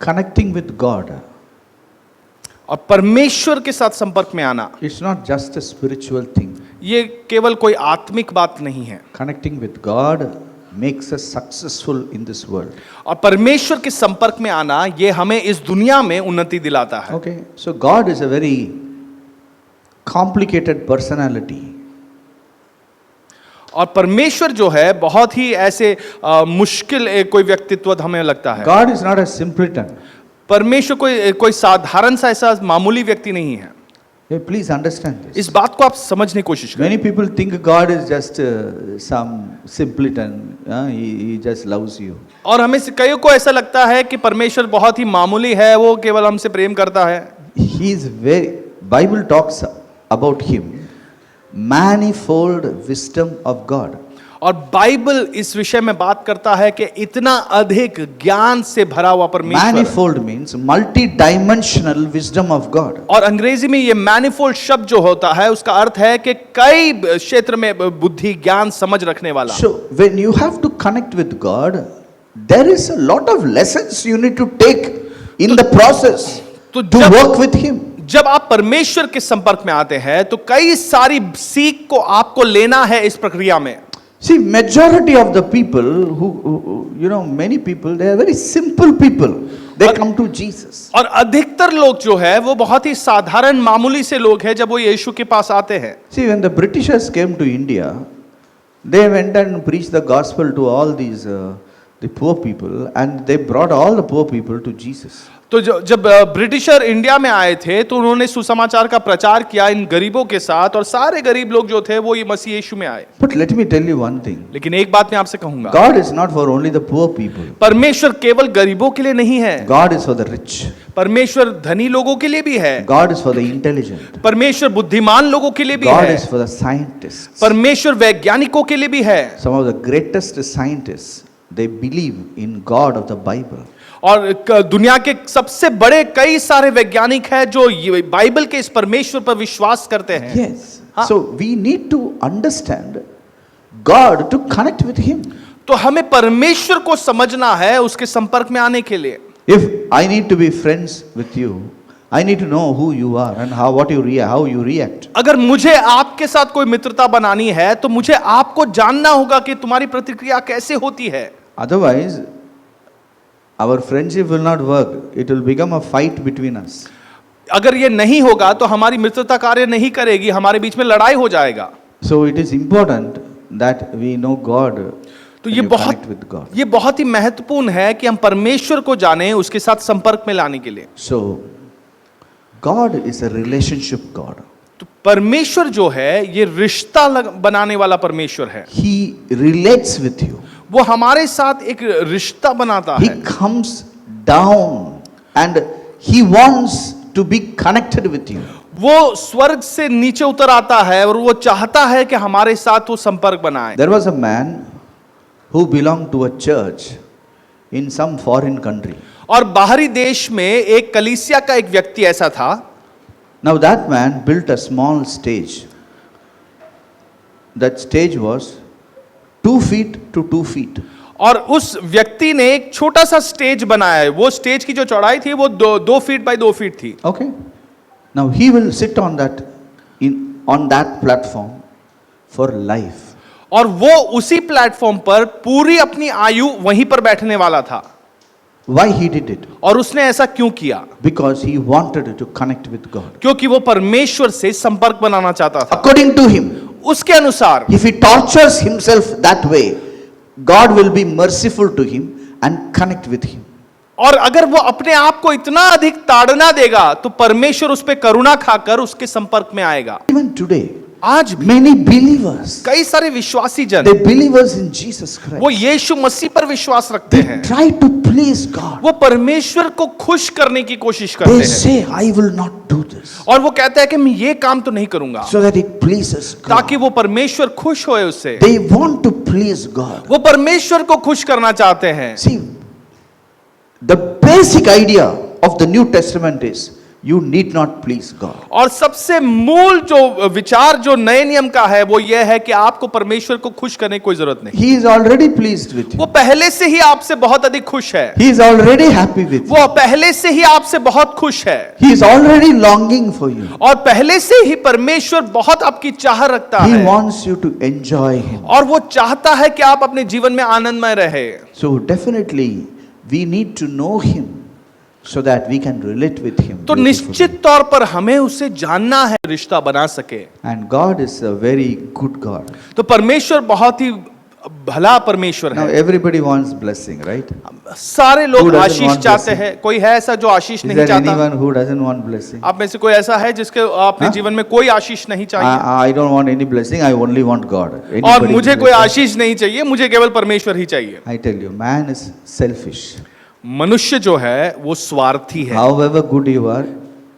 Connecting with God, और परमेश्वर के साथ संपर्क में आना, it's not just a spiritual thing. ये केवल कोई आत्मिक बात नहीं है। Connecting with God makes us successful in this world. और परमेश्वर के संपर्क में आना, ये हमें इस दुनिया में उन्नति दिलाता है। Okay, so God is a very complicated personality. और परमेश्वर जो है बहुत ही ऐसे मुश्किल कोई व्यक्तित्व हमें लगता है। God is not a simpleton. परमेश्वर कोई साधारण सा ऐसा मामूली व्यक्ति नहीं है। Hey, please understand this. इस बात को आप समझने की कोशिश करें। Many people think God is just some simpleton. He just loves you. और हमें से कईयों को ऐसा लगता है कि परमेश्वर बहुत ही मामूली है, वो केवल हमसे प्रेम करता है। He is very. Bible talks about him. Manifold wisdom of God. और बाइबल इस विषय में बात करता है कि इतना अधिक ज्ञान से भरा हुआ परमेश्वर। Manifold means multi-dimensional wisdom of God. और अंग्रेजी में ये मैनिफोल्ड शब्द जो होता है उसका अर्थ है कि कई क्षेत्र में बुद्धि ज्ञान समझ रखने वाला। So when you have to connect with God, there is a lot of lessons you need to take in the process तो to work with Him. जब आप परमेश्वर के संपर्क में आते हैं तो कई सारी सीख को आपको लेना है इस प्रक्रिया में। See, majority of the people who many people, they are very simple people. They come to Jesus. और अधिकतर लोग जो है वो बहुत ही साधारण मामूली से लोग हैं जब वो यीशु के पास आते हैं। See, when the Britishers came to India, they went and preached the gospel to all these the poor people, and they brought all the poor people to Jesus. तो जब ब्रिटिशर इंडिया में आए थे तो उन्होंने सुसमाचार का प्रचार किया इन गरीबों के साथ, और सारे गरीब लोग जो थे वो ये मसीह यीशु में आए। But let me tell you one thing. लेकिन एक बात मैं आपसे कहूंगा, God is not for only the poor people. परमेश्वर केवल गरीबों के लिए नहीं है। God is for the rich. परमेश्वर धनी लोगों के लिए भी है। God is for the intelligent. परमेश्वर बुद्धिमान लोगों के लिए भी God है। is for the scientists. परमेश्वर वैज्ञानिकों के लिए भी है। Some of the greatest scientists, they believe in God of the Bible. और दुनिया के सबसे बड़े कई सारे वैज्ञानिक हैं जो बाइबल के इस परमेश्वर पर विश्वास करते हैं। Yes. So we need to understand God to connect with Him. तो हमें परमेश्वर को समझना है उसके संपर्क में आने के लिए। If I need to be friends with you, I need to know who you are and how you react. अगर मुझे आपके साथ कोई मित्रता बनानी है तो मुझे आपको जानना होगा कि तुम्हारी प्रतिक्रिया कैसे होती है। Otherwise, our friendship will not work. It will become a fight between us. अगर ये नहीं होगा तो हमारी मित्रता कार्य नहीं करेगी, हमारे बीच में लड़ाई हो जाएगा। So it is important that we know God. तो ये बहुत ही महत्वपूर्ण है कि हम परमेश्वर को जानें, उसके साथ संपर्क में लाने के लिए। So God is a relationship God. तो परमेश्वर जो है ये रिश्ता बनाने वाला परमेश्वर है। He relates with you. वो हमारे साथ एक रिश्ता बनाता He है। comes down and He wants to be connected with you. वो स्वर्ग से नीचे उतर आता है और वो चाहता है कि हमारे साथ वो संपर्क बनाए। There was a man who belonged to a church in some foreign country. और बाहरी देश में एक कलीसिया का एक व्यक्ति ऐसा था। Now that man built a small stage. That stage was 2 feet to 2 feet. और उस व्यक्ति ने एक छोटा सा स्टेज बनाया है। वो स्टेज की जो चौड़ाई थी वो 2 फीट बाय 2 फीट थी। Okay. Now he will sit on that platform for life. और वो उसी प्लेटफॉर्म पर पूरी अपनी आयु वहीं पर बैठने वाला था। Why he did it? और उसने ऐसा क्यों किया? Because he wanted to connect with God. क्योंकि वो परमेश्वर से संपर्क बनाना चाहता था। According to him, उसके अनुसार if he tortures himself that way, God will be merciful to him and connect with him. और अगर वो अपने आप को इतना अधिक ताड़ना देगा तो परमेश्वर उस पे करुणा खाकर उसके संपर्क में आएगा। Even today, आज भी many believers, कई सारे विश्वासी जन, they believers in Jesus Christ, वो यीशु मसीह पर विश्वास रखते they हैं। try to please God. वो परमेश्वर को खुश करने की कोशिश करते They हैं say, I will not do this, और वो कहते हैं कि मैं ये काम तो नहीं करूंगा, so that it pleases God. ताकि वो परमेश्वर खुश होए उससे। They want to please God. वो परमेश्वर को खुश करना चाहते हैं। See, the basic idea of the New Testament is you need not please God. और सबसे मूल जो विचार जो नए नियम का है वो ये है कि आपको परमेश्वर को खुश करने की कोई जरूरत नहीं। He is already pleased with वो you. पहले से ही आपसे बहुत अधिक खुश है। He is already happy with you. वो पहले से ही आपसे बहुत खुश है। He is already longing for you. और पहले से ही परमेश्वर बहुत आपकी चाह रखता He है। wants you to enjoy Him. और वो चाहता है कि आप अपने जीवन में आनंदमय रहे। So definitely we need to know Him so that we can relate with Him. तो beautifully. निश्चित तौर पर हमें उसे जानना है, रिश्ता बना सके। And God is a very good God. तो परमेश्वर बहुत ही भला परमेश्वर Now है। everybody wants blessing, right? सारे Who लोग doesn't आशीष want चाहते blessing? हैं। कोई है ऐसा जो आशीष Is नहीं there चाहता? anyone who doesn't want blessing? आप में से कोई ऐसा है जिसके अपने हाँ? जीवन में कोई आशीष नहीं चाहिए? I don't want any blessing. I only want God. और Anybody मुझे who कोई does that? आशीष नहीं चाहिए, मुझे केवल परमेश्वर ही चाहिए। I tell you, man is selfish. मनुष्य जो है वो स्वार्थी है। However good you are,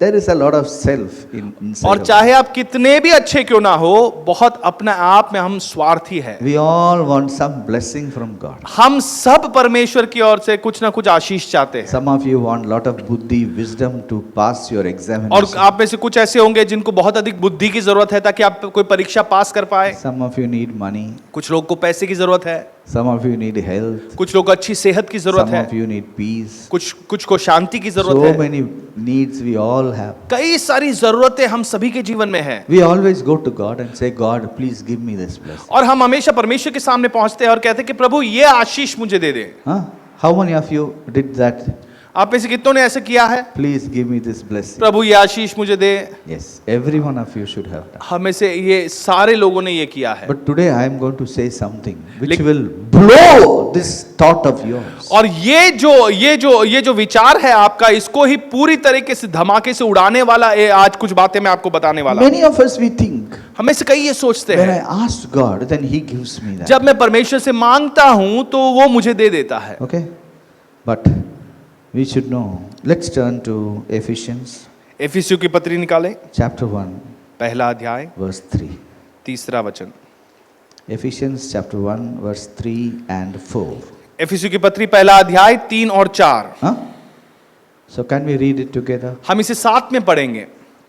there is a lot of self inside. और of चाहे आप कितने भी अच्छे क्यों ना हो, बहुत अपने आप में हम स्वार्थी हैं। us. We all want some blessing from God. हम सब परमेश्वर की ओर से कुछ ना कुछ आशीष चाहते हैं। Some of you want lot of buddhi, wisdom to pass your और examination. आप में से कुछ ऐसे होंगे जिनको बहुत अधिक बुद्धि की जरूरत है ताकि आप कोई परीक्षा पास कर पाए। Some of you need money. कुछ लोग को पैसे की जरूरत है, Some of you need health. कुछ लोग को अच्छी सेहत की जरूरत Some है, of you need peace. कुछ को शांति की So जरूरत है। many needs we all have. कई सारी जरूरतें हम सभी के जीवन में हैं। We always go to God and say, God, please give me this blessing. और हम हमेशा परमेश्वर के सामने पहुंचते हैं और कहते हैं कि प्रभु ये आशीष मुझे दे दे। Huh? How many of you did that? आप में से कितनों ने ऐसा किया है? Please give me this blessing. प्रभु ये आशीष मुझे दे। Yes, every one of you should have done. हमें से ये सारे लोगों ने ये किया है। But today I am going to say something which Lek- will blow this thought of yours. और ये जो विचार है आपका, इसको ही पूरी तरीके से धमाके से उड़ाने वाला ये आज कुछ बातें मैं आपको बताने वाला हूं। Many of us we think, हमें से कई ये सोचते when I हैं, ask God, then He gives me that. जब मैं परमेश्वर से मांगता हूं तो वो मुझे दे देता है। Okay? But we should know. Let's turn to Ephesians एफिसियों की पत्री निकालें, chapter 1, पहला अध्याय, verse 3. तीसरा वचन। Ephesians chapter 1, verse 3 and 4. एफिसियों की पत्री पहला अध्याय 3 और 4। Huh? So can we read it together? हम इसे साथ में पढ़ेंगे।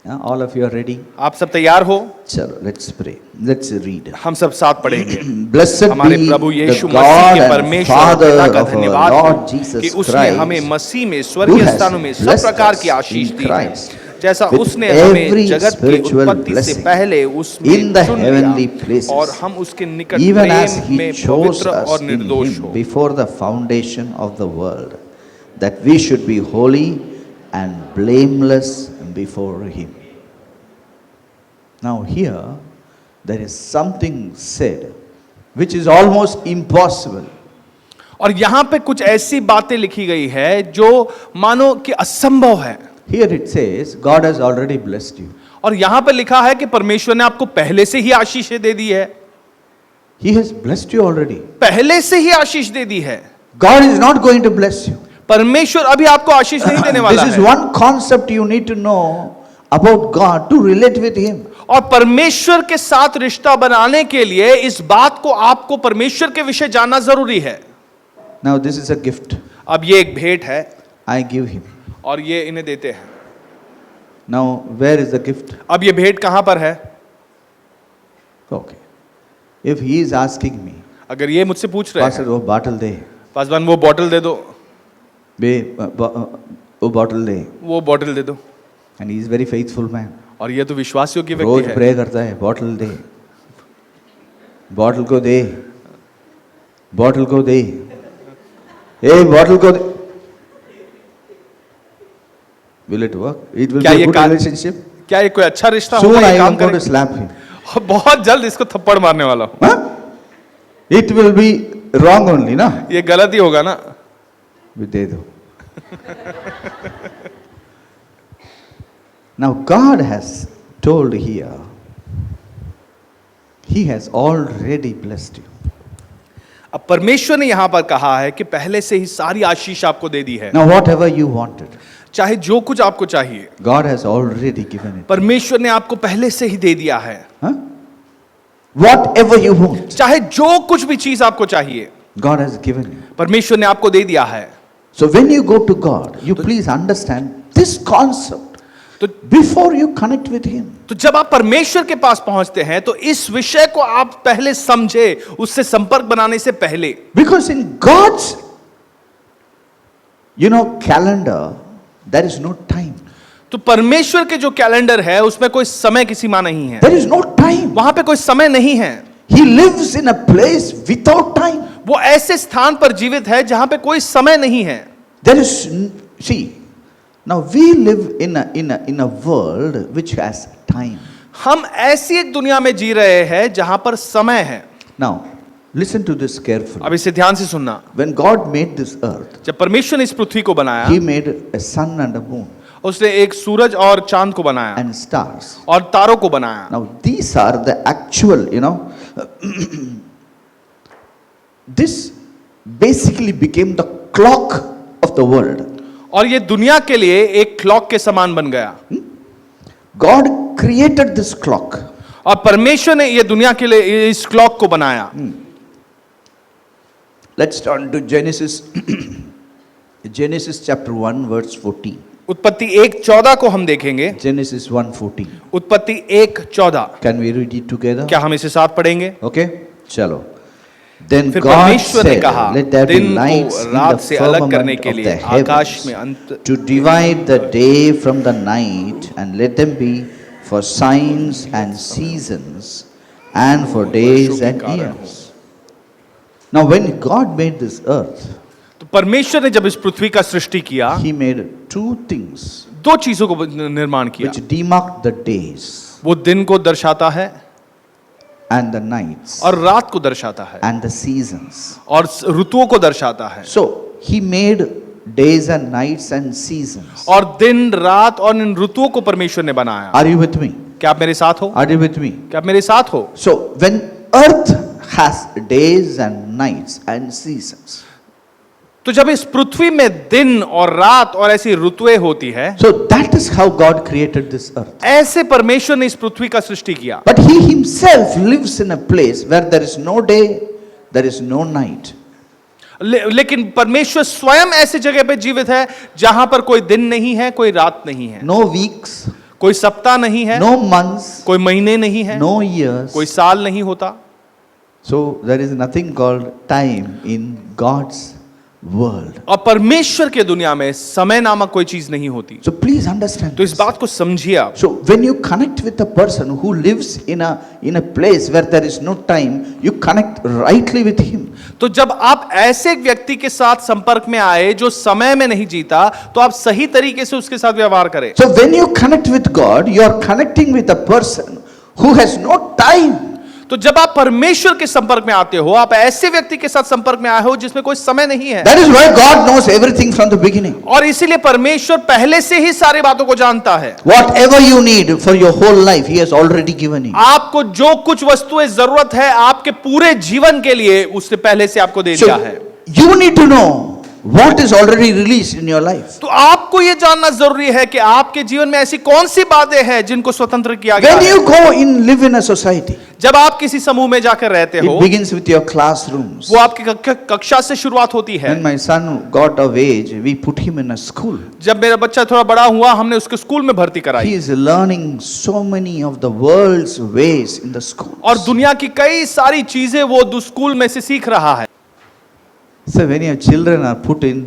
Huh? All of you are ready? आप सब तैयार हो? Chalo, let's pray. Let's read. हम सब साथ पढ़ेंगे। Blessed हमारे be Prabhu the Yeshu Masih God के and परमेश्वर Father पिता का of our धन्यवाद Lord हो कि Jesus उसने हमें Christ, मसीह में who स्वर्गीय has स्थानों में सब blessed प्रकार us की आशीष in दी है, Christ जैसा with उसने हमें every जगत की spiritual उत्पत्ति से blessing पहले उसमें in the चुन heavenly लिया places, और हम उसके निकट even as प्रेम He में chose पवित्र us और in निर्दोष Him हो। before the foundation of the world, that we should be holy and blameless before Him. Now here, there is something said which is almost impossible. और यहाँ पे कुछ ऐसी बातें लिखी गई है जो मानो कि असंभव है। Here it says, God has already blessed you. और यहाँ पे लिखा है कि परमेश्वर ने आपको पहले से ही आशीष दे दी है। He has blessed you already. पहले से ही आशीष दे दी है। God is not going to bless you. परमेश्वर अभी आपको आशीष नहीं देने वाला This is है। one concept you need to know about God to relate with Him. और परमेश्वर के साथ रिश्ता बनाने के लिए इस बात को आपको परमेश्वर के विषय जानना जरूरी है। Now this is a gift. अब ये एक भेंट है I give Him. और ये इन्हें देते हैं। Now where is the gift? अब ये भेंट कहां पर है? Okay. If He is asking me, अगर ये मुझसे पूछ रहे Pastor, हैं, वो bottle दे, पासवान वो बॉटल दे दो, वो bottle दे, वो बॉटल दे दो, and he is very faithful man. और ये तो विश्वास योग्य रोज व्यक्ति है, प्रे करता है, बॉटल दे, बॉटल को दे, बॉटल को दे, ए बॉटल को दे. Will it work? It will be क्या a ये good काम- relationship. क्या ये कोई अच्छा रिश्ता Soon होगा? I ये काम am going to करें? slap him. बहुत जल्द इसको थप्पड़ मारने वाला हूं। Huh? It will be wrong only, ना? ये गलत ही होगा ना? भी दे दो. Now God has told here, He has already blessed you. अब परमेश्वर ने यहां पर कहा है कि पहले से ही सारी आशीष आपको दे दी है। Now whatever you wanted, चाहे जो कुछ आपको चाहिए, God has already given it. परमेश्वर ने आपको पहले से ही दे दिया है। Huh? Whatever you want, चाहे जो कुछ भी चीज आपको चाहिए, God has given you. परमेश्वर ने आपको दे दिया है। So when you go to God, you please understand this concept. तो before you connect with Him. तो जब आप परमेश्वर के पास पहुंचते हैं तो इस विषय को आप पहले समझे, उससे संपर्क बनाने से पहले। Because in God's, calendar, there is no time. तो परमेश्वर के जो कैलेंडर है उसमें कोई समय की सीमा नहीं है, There is no time. वहां पे कोई समय नहीं है। He lives in a place without time. वो ऐसे स्थान पर जीवित है जहां पे कोई समय नहीं है। There is, see, now we live in a world which has time. हम ऐसी एक दुनिया में जी रहे हैं जहां पर समय है। Now, listen to this carefully. अब इसे ध्यान से सुनना। When God made this earth, जब परमेश्वर ने इस पृथ्वी को बनाया, He made a sun and a moon उसने एक सूरज और चांद को बनाया and stars. और तारों को बनाया। Now, these are the actual, this basically became the clock of the world. और ये दुनिया के लिए एक क्लॉक के समान बन गया। God created this clock. और परमेश्वर ने ये दुनिया के लिए इस क्लॉक को बनाया। Let's turn to Genesis, Genesis chapter 1 verse 14. उत्पत्ति 1:14 को हम देखेंगे। Genesis 1:14. उत्पत्ति 1:14। Can we read it together? क्या हम इसे साथ पढ़ेंगे? Okay, चलो. Then फिर God परमेश्वर ने said, कहा, let there be दिन lights को in रात the से अलग करने firmament के of लिए the आकाश heavens में अंत to divide the day from the night, and let them be for signs and seasons and for days and years. Now when God made this earth, तो परमेश्वर ने जब इस पृथ्वी का सृष्टि किया, He made two things दो चीजों को निर्माण किया। which demarked the days वो दिन को दर्शाता है and the nights और रात को दर्शाता है and the seasons. और ऋतुओं को दर्शाता है। So He made days and nights and seasons. और दिन रात और इन ऋतुओं को परमेश्वर ने बनाया। Are you with me? क्या आप मेरे साथ हो? Are you with me? क्या आप मेरे साथ हो? So when earth has days and nights and seasons, तो जब इस पृथ्वी में दिन और रात और ऐसी ऋतुएं होती है, so that is how God created this earth. ऐसे परमेश्वर ने इस पृथ्वी का सृष्टि किया। But He Himself lives in a place where there is no day, there is no night. लेकिन परमेश्वर स्वयं ऐसी जगह पे जीवित है जहां पर कोई दिन नहीं है, कोई रात नहीं है, No weeks, कोई सप्ताह नहीं है, no months, कोई महीने नहीं है, no years. कोई साल नहीं होता। So there is nothing called time in God's world. और परमेश्वर के दुनिया में समय नामक कोई चीज नहीं होती। So please understand तो इस this. बात को समझिए आप। So when you connect with a person who lives in a place where there is no time, you connect rightly with him. तो जब आप ऐसे एक व्यक्ति के साथ संपर्क में आए जो समय में नहीं जीता, तो आप सही तरीके से उसके साथ व्यवहार करें। So when you connect with God, you are connecting with a person who has no time. तो जब आप परमेश्वर के संपर्क में आते हो, आप ऐसे व्यक्ति के साथ संपर्क में आए हो जिसमें कोई समय नहीं है। That is why God knows everything from the beginning. और इसीलिए परमेश्वर पहले से ही सारी बातों को जानता है। Whatever you need for your whole life, He has already given you. आपको जो कुछ वस्तुएं जरूरत है आपके पूरे जीवन के लिए, उससे पहले से आपको दे दिया है। So you need to know what is already released in your life. तो आपको यह जानना जरूरी है कि आपके जीवन में ऐसी कौन सी बातें हैं जिनको स्वतंत्र किया गया When है। you go in live in a society, जब आप किसी समूह में जाकर रहते हो, it begins with your classrooms. वो आपकी कक्षा से शुरुआत होती है। When my son got of age, we put him in a school. जब मेरा बच्चा थोड़ा बड़ा हुआ, हमने उसको स्कूल में भर्ती He कराई is learning so many of the world's ways in the school. और दुनिया की कई सारी चीजें वो स्कूल में से सीख रहा है। So when your children are put in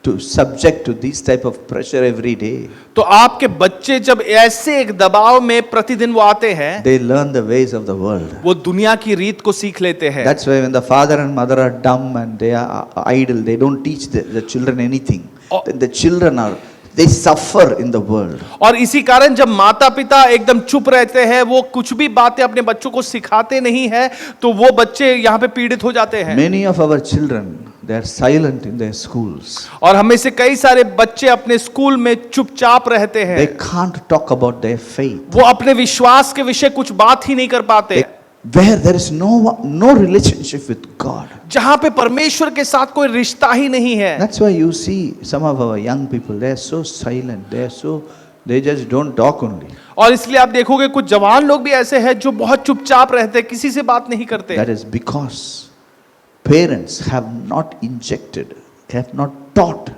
to subject to this type of pressure every day, तो आपके बच्चे जब ऐसे एक दबाव में प्रतिदिन वो आते हैं, they learn the ways of the world. वो दुनिया की रीत को सीख लेते हैं। That's why when the father and mother are dumb and they are idle, they don't teach the children anything. Then the children they suffer in the world. और इसी कारण जब माता पिता एकदम चुप रहते हैं, वो कुछ भी बातें अपने बच्चों को सिखाते नहीं है, तो वो बच्चे यहाँ पे पीड़ित हो जाते हैं। Many of our children, they are silent in their schools. और हमें से कई सारे बच्चे अपने स्कूल में चुपचाप रहते हैं। They can't talk about their faith. वो अपने विश्वास के विषय कुछ बात ही नहीं कर पाते। Where there is no relationship with God. जहां पे परमेश्वर के साथ कोई रिश्ता ही नहीं है। That's why you see some of our young people, they are so silent, they just don't talk only. और इसलिए आप देखोगे कुछ जवान लोग भी ऐसे हैं जो बहुत चुपचाप रहते हैं, किसी से बात नहीं करते। That is because parents have not injected, have not taught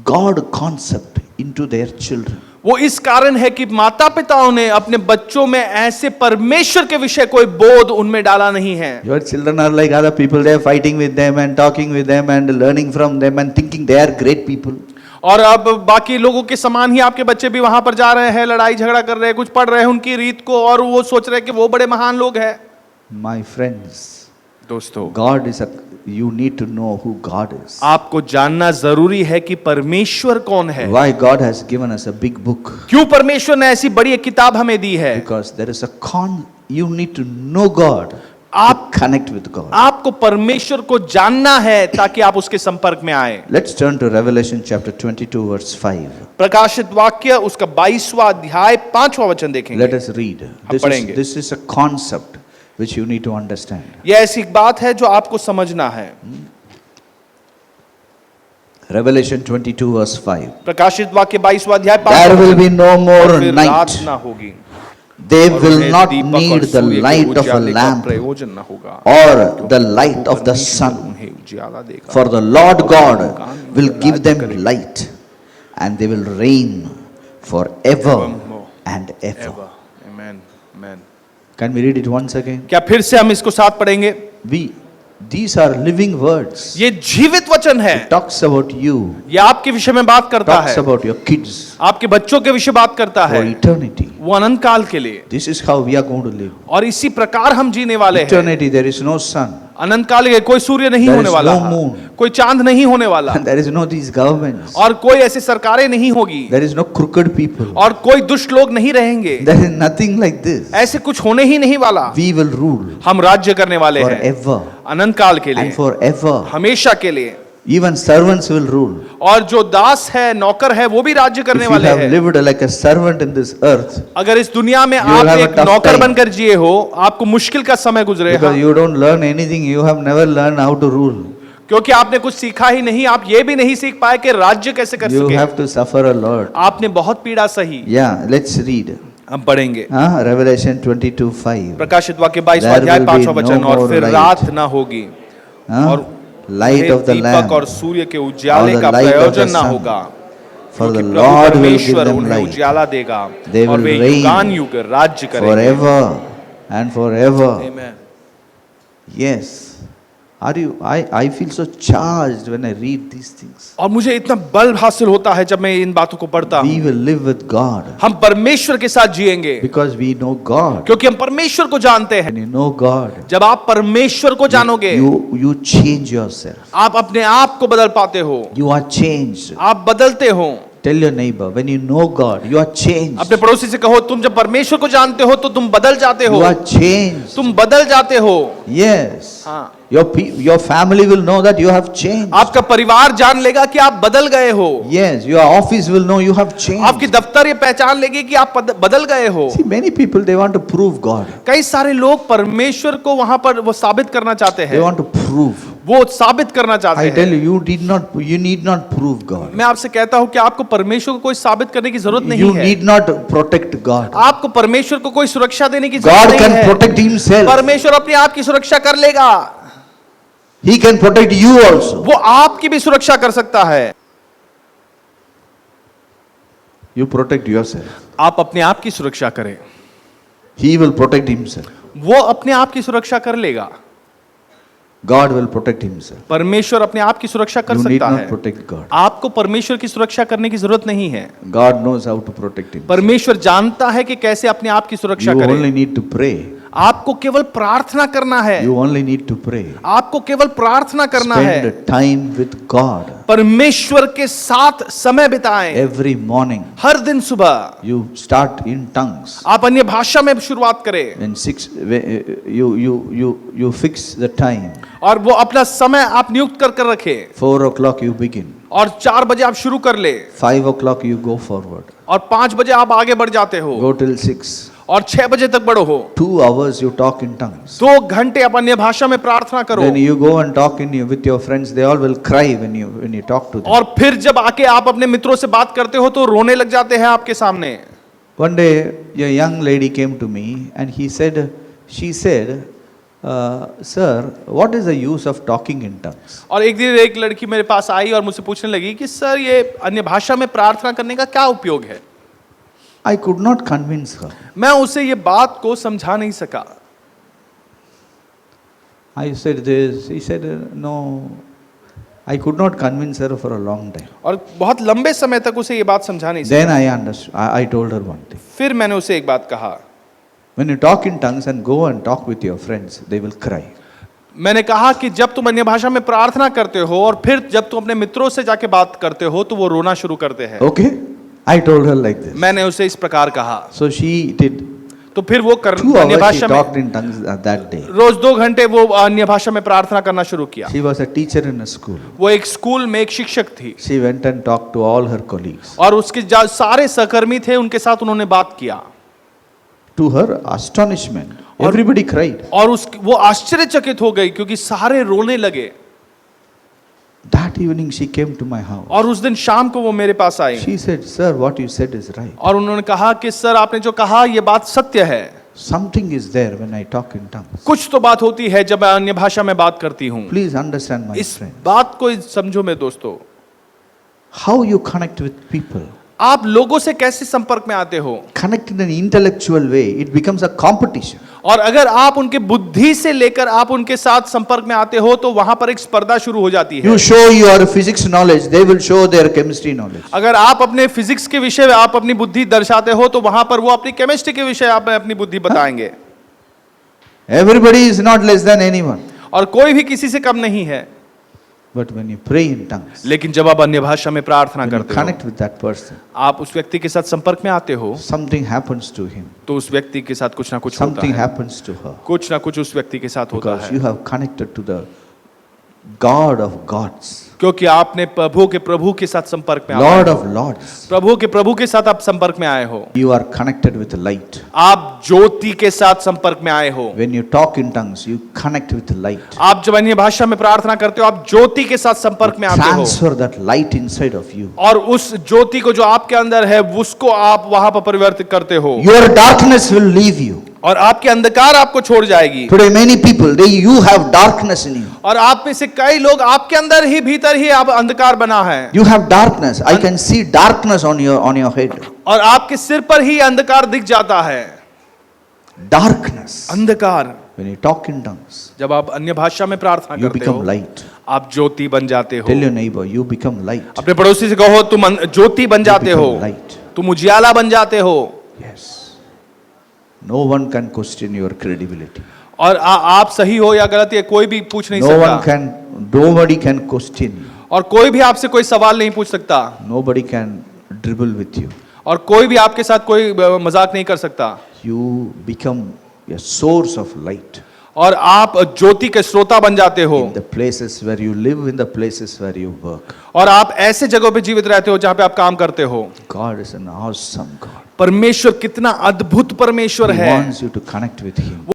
God concept into their children. वो इस कारण है कि माता पिताओं ने अपने बच्चों में ऐसे परमेश्वर के विषय कोई बोध उनमें डाला नहीं है। Your children are like other people, they are fighting with them and talking with them and learning from them and thinking they are great people. और अब बाकी लोगों के समान ही आपके बच्चे भी वहां पर जा रहे हैं, लड़ाई झगड़ा कर रहे हैं, कुछ पढ़ रहे हैं उनकी रीत को, और वो सोच रहे हैं कि वो बड़े महान लोग हैं। My friends, दोस्तों, God is you need to know who God is. आपको जानना जरूरी है कि परमेश्वर कौन है। Why God has given us a big book? क्यों परमेश्वर ने ऐसी बड़ी एक किताब हमें दी है? Because there is you need to know God. आप connect with God. आपको परमेश्वर को जानना है ताकि आप उसके संपर्क में आए। Let's turn to Revelation chapter 22 verse 5. प्रकाशित वाक्य उसका 22वां अध्याय 5वां वचन देखेंगे। Let us read. पढ़ेंगे। This is a concept which you need to understand. यह ऐसी एक बात है जो आपको समझना है। Revelation 22 verse 5. प्रकाशित वाक्य 22वां अध्याय 5 There will be no more फिर night. रात ना होगी, They और will उन्हें not दीपक need और the सूर्य के light of a उजाले का lamp प्रयोजन ना होगा, or the light of the परमेश्वर sun. उन्हें उजाला देगा। For the Lord God will give them light, and they will reign forever and ever. Amen. Amen. Can we read it once again? क्या फिर से हम इसको साथ पढ़ेंगे? These are living words. ये जीवित वचन है। It talks about you. ये आपके विषय में बात करता Talks है, about your kids आपके बच्चों के विषय बात करता for है, eternity. वो अनंत काल के लिए। This is how we are going to live. और इसी प्रकार हम जीने वाले हैं। Eternity, there is no sun, अनंत काल के कोई सूर्य नहीं There होने is वाला, no moon. कोई चांद नहीं होने वाला, and there is no these governments. और कोई ऐसी सरकारें नहीं होगी, There is no crooked people. और कोई दुष्ट लोग नहीं रहेंगे। There is nothing like this. ऐसे कुछ होने ही नहीं वाला। We will rule हम राज्य करने वाले हैं forever अनंत काल के लिए, and forever. हमेशा के लिए। Even servants will rule. और जो दास है, नौकर है, वो भी राज्य करने If you वाले have हैं। lived like a servant in this earth, अगर इस दुनिया में will आप have a एक tough नौकर time. बनकर जिए हो, आपको मुश्किल का समय गुजरेगा, because you don't learn anything, you have never learned how to rule. क्योंकि आपने कुछ सीखा ही नहीं। आप ये भी नहीं सीख पाए कि राज्य कैसे कर You सके। have to suffer a lot. आपने बहुत पीड़ा सही। Yeah, let's read. हम पढ़ेंगे Revelation 22:5. प्रकाशित वाक्य 22वां There अध्याय will be 5वां वचन, no और more फिर light. रात ना होगी, और Light of the Deepak Lamb, और सूर्य के उजाले or the का light of प्रयोजन the ना sun. होगा, for the क्योंकि प्रभु Lord will give परमेश्वर them उन्हें light उजाला देगा, They और will वे reign युगान युग राज्य करेंगे। forever and forever. Amen. Yes. I feel so charged when I read these things. और मुझे इतना बल हासिल होता है जब मैं इन बातों को पढ़ता We हूँ। will live with God हम परमेश्वर के साथ जिएंगे because we know God. क्योंकि हम परमेश्वर को जानते हैं। When you know God, जब आप परमेश्वर को जानोगे, you change yourself. आप अपने आप को बदल पाते हो, You are changed. आप बदलते हो। Tell your neighbor, when you know God, you are changed. अपने पड़ोसी से कहो, तुम जब परमेश्वर को जानते हो तो तुम बदल जाते हो। You are changed. तुम बदल जाते हो। Yes. हाँ। Your family will know that you have changed. आपका परिवार जान लेगा कि आप बदल गए हो। Yes, your office will know you have changed. आपकी दफ्तर ये पहचान लेगी कि आप बदल गए हो। See, many people they want to prove God. कई सारे लोग परमेश्वर को वहां पर वो साबित करना चाहते They हैं, want to prove. वो साबित करना चाहते I tell हैं। you, you need not prove God. मैं आपसे कहता हूं कि आपको परमेश्वर को कोई साबित करने की जरूरत नहीं You है। need not protect God. आपको परमेश्वर को कोई सुरक्षा देने की God जरूरत can नहीं है। protect Himself. परमेश्वर अपने आप की सुरक्षा कर लेगा। He can protect you also. वो आपकी भी सुरक्षा कर सकता है। You protect yourself. आप अपने आप की सुरक्षा करें, He will protect Himself. वो अपने आप की सुरक्षा कर लेगा। God will protect Himself. परमेश्वर अपने आप की सुरक्षा कर You need सकता not है। protect God. आपको परमेश्वर की सुरक्षा करने की जरूरत नहीं है। God knows how to protect Him. परमेश्वर जानता है कि कैसे अपने आप की सुरक्षा You करें। only need to pray. आपको केवल प्रार्थना करना है। You only need to pray. आपको केवल प्रार्थना करना है। Spend time with God. परमेश्वर के साथ समय बिताएं। Every morning. हर दिन सुबह You start in tongues. आप अन्य भाषा में शुरुआत करें, You fix the time. और वो अपना समय आप नियुक्त कर रखें, 4 o'clock you begin. और 4 बजे आप शुरू कर ले, 5 o'clock you go forward. और 5 बजे आप आगे बढ़ जाते हो, Go till 6. और 6 बजे तक बढ़ो हो। 2 hours you talk in tongues. 2 घंटे आप अन्य भाषा में प्रार्थना करो। Then you go and talk with your friends. They all will cry when you talk to them. और फिर जब आके आप अपने मित्रों से बात करते हो तो रोने लग जाते हैं आपके सामने। One day a young lady came to me and she said, sir, what is the use of talking in tongues? और एक दिन एक लड़की मेरे पास आई और मुझसे पूछने लगी कि सर, ये अन्य भाषा में प्रार्थना करने का क्या उपयोग है? I could not convince her. मैं उसे ये बात को समझा नहीं सका। I said this. He said, no. I could not convince her for a long time. और बहुत लंबे समय तक उसे ये बात समझा नहीं Then सका। I understood. I told her one thing. फिर मैंने उसे एक बात कहा। When you talk in tongues and go and talk with your friends, they will cry. मैंने कहा कि जब तुम अन्य भाषा में प्रार्थना करते हो और फिर जब तुम अपने मित्रों से जाके बात करते हो तो वो रोना शुरू करते हैं। Okay? I told her like this. मैंने उसे इस प्रकार कहा। So she did. तो फिर वो 2 अन्य hours she भाषा में talked in tongues that day. रोज 2 घंटे वो अन्य भाषा में प्रार्थना करना शुरू किया। She was a teacher in a school. वो एक स्कूल में एक शिक्षक थी She went and talked to all her colleagues. और उसके सारे सहकर्मी थे, उनके साथ उन्होंने बात किया। To her astonishment, everybody cried. और वो आश्चर्यचकित हो गई क्योंकि सारे रोने लगे। That evening she came to my house. और उस दिन शाम को वो मेरे पास आई She said, "Sir, what you said is right. और उन्होंने कहा कि सर आपने जो कहा ये बात सत्य है। Something is there when I talk in tongues. कुछ तो बात होती है जब मैं अन्य भाषा में बात करती हूँ। Please understand, my इस friend. बात को समझो मेरे दोस्तों। How you connect with people. आप लोगों से कैसे संपर्क में आते हो? Connect in an intellectual way. It becomes a competition. और अगर आप उनके बुद्धि से लेकर आप उनके साथ संपर्क में आते हो तो वहां पर एक स्पर्धा शुरू हो जाती है। You show your physics knowledge, they will show their chemistry knowledge. अगर आप अपने फिजिक्स के विषय में आप अपनी बुद्धि दर्शाते हो तो वहां पर वो अपनी केमिस्ट्री के विषय आप अपनी बुद्धि बताएंगे। Everybody is not less than anyone. और कोई भी किसी से कम नहीं है। But when you pray in tongues, लेकिन जब आप अन्य भाषा में प्रार्थना when you करते हो, connect with that person, आप उस व्यक्ति के साथ संपर्क में आते हो something happens to him. तो उस व्यक्ति के साथ कुछ ना कुछ होता Something है। happens to her. कुछ ना कुछ उस व्यक्ति के साथ होता Because है you have connected to the God of gods, क्योंकि आपने प्रभु के प्रभु के साथ संपर्क में आए Lord हो। of lords. प्रभु के प्रभु के साथ आप संपर्क में आए हो। You are connected with light. आप ज्योति के साथ संपर्क में आए हो। When you talk in tongues, you connect with light. आप जब अन्य भाषा में प्रार्थना करते हो आप ज्योति के साथ संपर्क में आते हो Transfer that light inside of you. और उस ज्योति को जो आपके अंदर है उसको आप वहां पर परिवर्तित करते हो Your darkness will leave you. और आपके अंधकार आपको छोड़ जाएगी। Today many people, you have darkness in you. और आप में से कई लोग आपके अंदर ही भीतर ही आप अंधकार बना है You have darkness. I can see darkness on your head. और आपके सिर पर ही अंधकार दिख जाता है। Darkness. अंधकार। When you talk in tongues, जब आप अन्य भाषा में प्रार्थना you करते become हो light. आप ज्योति बन जाते हो। Tell your neighbor, you become light. अपने पड़ोसी से कहो तुम ज्योति बन You जाते हो, become light. तुम उजियाला बन जाते हो। Yes. No one can question your credibility. और आप सही हो या गलत ये कोई भी पूछ नहीं Nobody can question you. और कोई भी आपसे कोई सवाल नहीं पूछ सकता Nobody can dribble with you. और कोई भी आपके साथ कोई मजाक नहीं कर सकता। You become a source of light. और आप ज्योति के स्रोता बन जाते हो In the places where you live, in the places where you work. और आप ऐसे जगहों पे जीवित रहते हो जहां पे आप काम करते हो। God is an awesome God. परमेश्वर कितना अद्भुत परमेश्वर He है। wants you to connect with Him.